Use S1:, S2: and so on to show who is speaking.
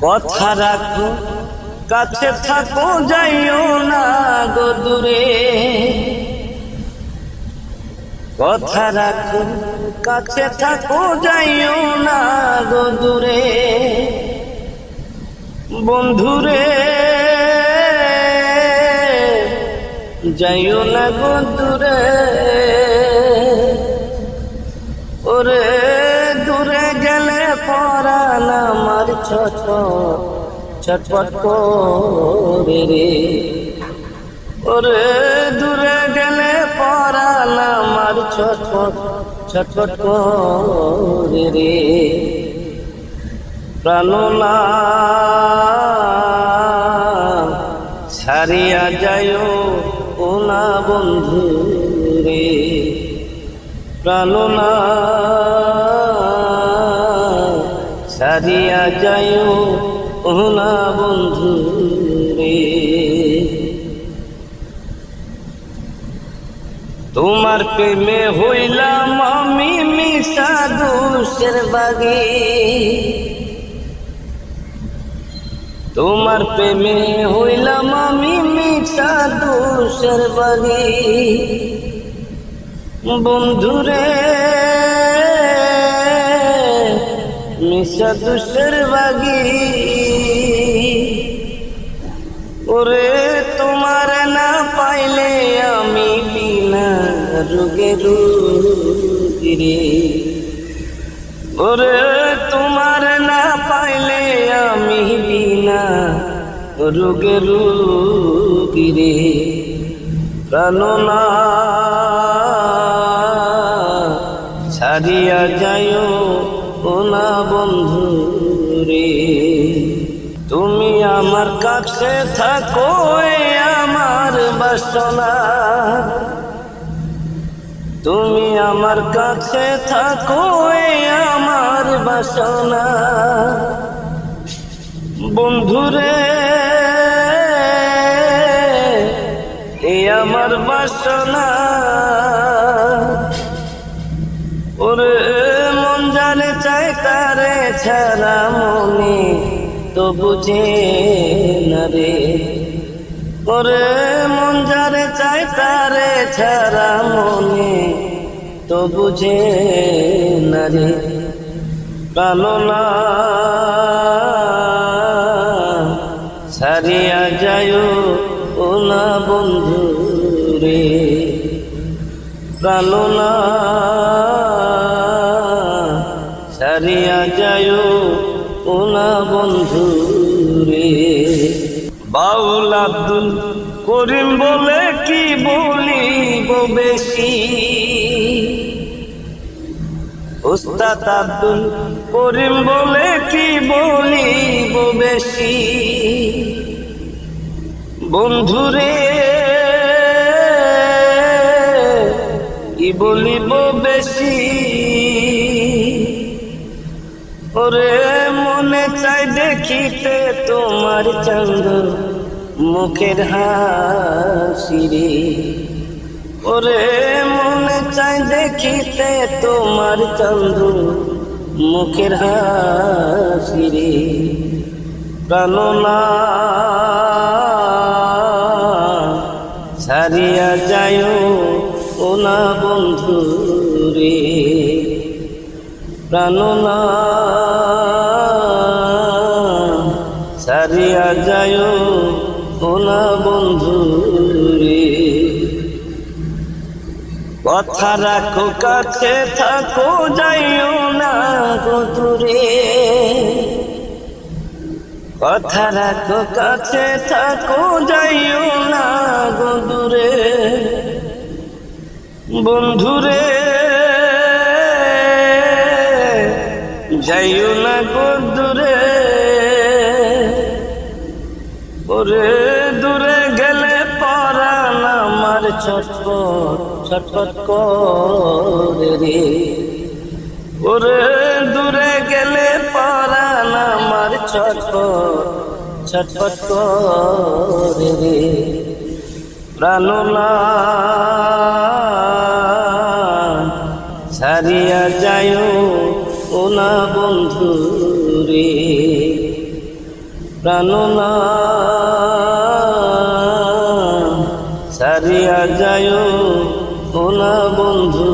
S1: কথা রাখো কাছে থাকো যাইও না গো দূরে। কথা রাখো কাছে থাকো যাইও না গো দূরে। বন্ধুরে যাইও না গো দূরে। ওরে দূরে গেলে পরাণ আমার ছটফট করে রে। ওরে দূরে গেলে পরাণ আমার ছটফট করে রে। প্রাণনা ছাড়িয়া যাইও না বন্ধু রে। প্রাণনা ছাড়িয়া যাইও না বন্ধু রে। তোমার প্রেমে হইলাম আমি মিশা দোষের বাগে। তোমার প্রেমে হইলাম আমি মিশা দোষের বাগে। বন্ধুরে মিশা দোষের বাগে। ওরে তোমার না পাইলে আমি বিনা রোগে রোগী রে। ওরে তোমার না পাইলে আমি বিনা রোগে রোগী রে। প্রাণনা ছাড়িয়া যাইও না বন্ধু রে। তুমি আমার কাছে থাকো আমার বাসনা। তুমি আমার কাছে থাকো আমার বাসনা। বন্ধুরে এ আমার বাসনা। ওরে মন জানে চাই তারে ছাড়া মনে তো বুঝে না রে। ওরে মন যারে চাই তারে ছাড়া মনে তো বুঝে না রে। প্রাণনা ছাড়িয়া যাইও না বন্ধু রে। প্রাণনা ছাড়িয়া যাইও না বন্ধু রে। বাউল আব্দুল করিম বলে কি বলিব বেশি। উস্তাদ আব্দুল করিম বলে কি বলিব বেশি। বন্ধুরে কি বলিব বেশি। ওরে মনে চাই দেখিতে তোমার চন্দ্র মুখের হাসি রে। ওরে মনে চাই দেখিতে তোমার চন্দ্র মুখের হাসি রে। প্রাণনা ছাড়িয়া যাইও না বন্ধু রে। প্রাণনা ছাড়িয়া যাইও না বন্ধু রে। কথা রাখো কাছে থাকো যাইও না গো দূরে। কথা রাখো কাছে থাকো যাইও না গো দূরে। বন্ধুরে যাইও না গো দূরে। ওরে দূরে গেলে পরাণ আমার ছটফট করে রে। ওরে দূরে গেলে পরাণ আমার ছটফট করে রে। প্রাণনা ছাড়িয়া যাইও না বন্ধু রে। প্রাণনা সারিয়া যায় ও না বন্ধু